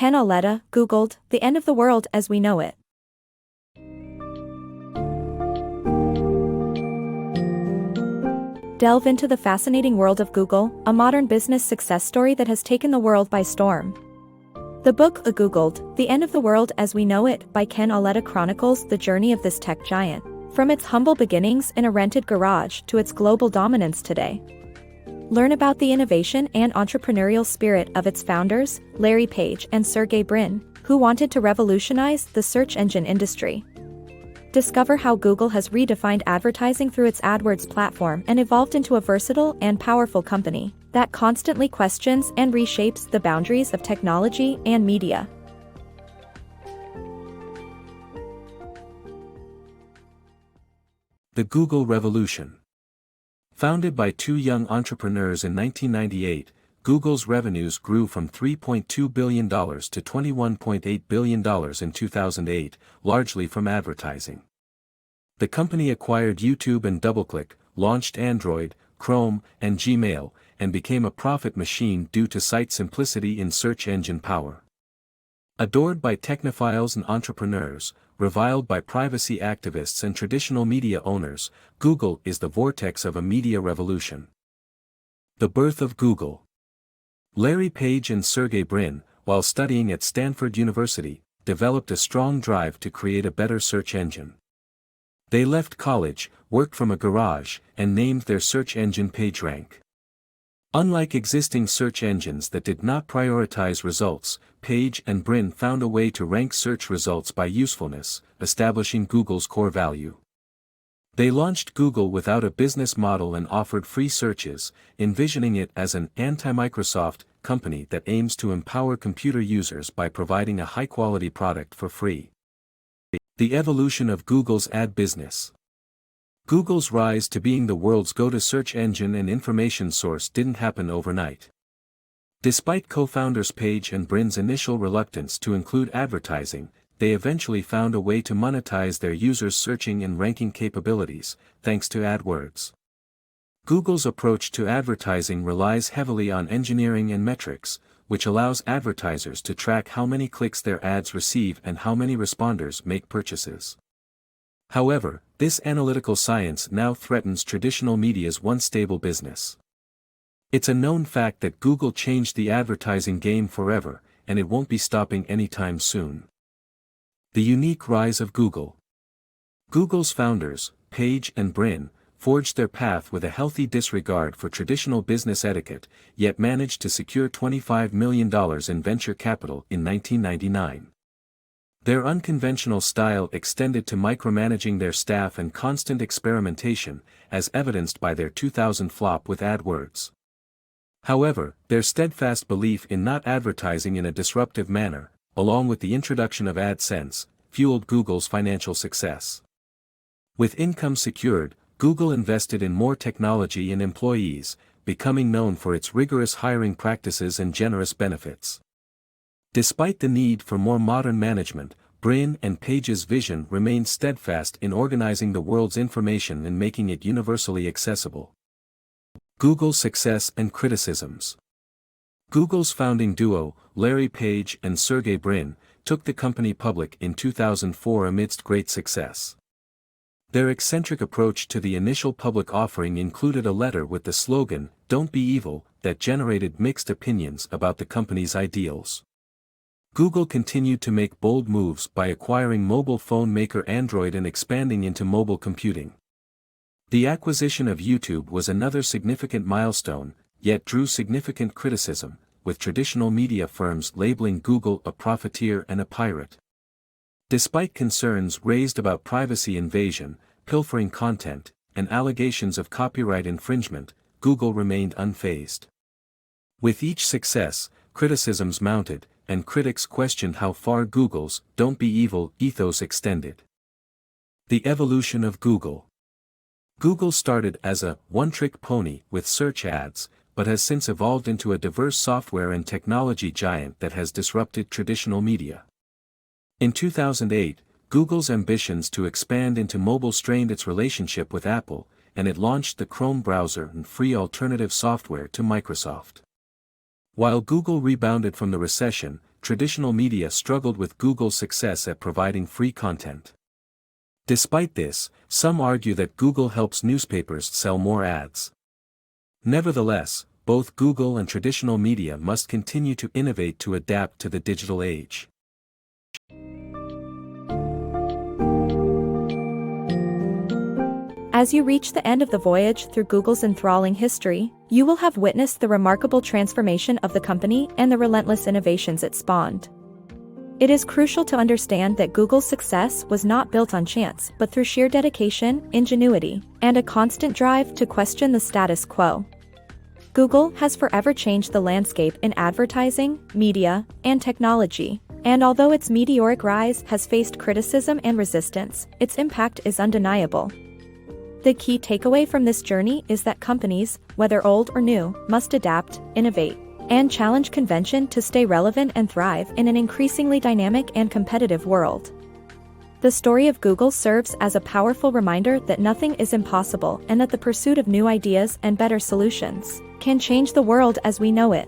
Ken Auletta, Googled, The End of the World as We Know It. Delve into the fascinating world of Google, a modern business success story that has taken the world by storm. The book, Googled, The End of the World as We Know It, by Ken Auletta chronicles the journey of this tech giant, from its humble beginnings in a rented garage to its global dominance today. Learn about the innovation and entrepreneurial spirit of its founders, Larry Page and Sergey Brin, who wanted to revolutionize the search engine industry. Discover how Google has redefined advertising through its AdWords platform and evolved into a versatile and powerful company that constantly questions and reshapes the boundaries of technology and media. The Google Revolution. Founded by two young entrepreneurs in 1998, Google's revenues grew from $3.2 billion to $21.8 billion in 2008, largely from advertising. The company acquired YouTube and DoubleClick, launched Android, Chrome, and Gmail, and became a profit machine due to site simplicity and search engine power. Adored by technophiles and entrepreneurs, reviled by privacy activists and traditional media owners, Google is the vortex of a media revolution. The birth of Google. Larry Page and Sergey Brin, while studying at Stanford University, developed a strong drive to create a better search engine. They left college, worked from a garage, and named their search engine PageRank. Unlike existing search engines that did not prioritize results, Page and Brin found a way to rank search results by usefulness, establishing Google's core value. They launched Google without a business model and offered free searches, envisioning it as an anti-Microsoft company that aims to empower computer users by providing a high-quality product for free. The evolution of Google's ad business. Google's rise to being the world's go-to search engine and information source didn't happen overnight. Despite co-founders Page and Brin's initial reluctance to include advertising, they eventually found a way to monetize their users' searching and ranking capabilities, thanks to AdWords. Google's approach to advertising relies heavily on engineering and metrics, which allows advertisers to track how many clicks their ads receive and how many responders make purchases. However, this analytical science now threatens traditional media's once stable business. It's a known fact that Google changed the advertising game forever, and it won't be stopping anytime soon. The unique rise of Google. Google's founders, Page and Brin, forged their path with a healthy disregard for traditional business etiquette, yet managed to secure $25 million in venture capital in 1999. Their unconventional style extended to micromanaging their staff and constant experimentation, as evidenced by their 2000 flop with AdWords. However, their steadfast belief in not advertising in a disruptive manner, along with the introduction of AdSense, fueled Google's financial success. With income secured, Google invested in more technology and employees, becoming known for its rigorous hiring practices and generous benefits. Despite the need for more modern management, Brin and Page's vision remained steadfast in organizing the world's information and making it universally accessible. Google's success and criticisms. Google's founding duo, Larry Page and Sergey Brin, took the company public in 2004 amidst great success. Their eccentric approach to the initial public offering included a letter with the slogan, "Don't be evil," that generated mixed opinions about the company's ideals. Google continued to make bold moves by acquiring mobile phone maker Android and expanding into mobile computing. The acquisition of YouTube was another significant milestone, yet drew significant criticism, with traditional media firms labeling Google a profiteer and a pirate. Despite concerns raised about privacy invasion, pilfering content, and allegations of copyright infringement, Google remained unfazed. With each success, criticisms mounted, and critics questioned how far Google's "don't be evil" ethos extended. The evolution of Google. Google started as a one-trick pony with search ads, but has since evolved into a diverse software and technology giant that has disrupted traditional media. In 2008, Google's ambitions to expand into mobile strained its relationship with Apple, and it launched the Chrome browser and free alternative software to Microsoft. While Google rebounded from the recession, traditional media struggled with Google's success at providing free content. Despite this, some argue that Google helps newspapers sell more ads. Nevertheless, both Google and traditional media must continue to innovate to adapt to the digital age. As you reach the end of the voyage through Google's enthralling history, you will have witnessed the remarkable transformation of the company and the relentless innovations it spawned. It is crucial to understand that Google's success was not built on chance but through sheer dedication, ingenuity, and a constant drive to question the status quo. Google has forever changed the landscape in advertising, media, and technology, and although its meteoric rise has faced criticism and resistance, its impact is undeniable. The key takeaway from this journey is that companies, whether old or new, must adapt, innovate, and challenge convention to stay relevant and thrive in an increasingly dynamic and competitive world. The story of Google serves as a powerful reminder that nothing is impossible and that the pursuit of new ideas and better solutions can change the world as we know it.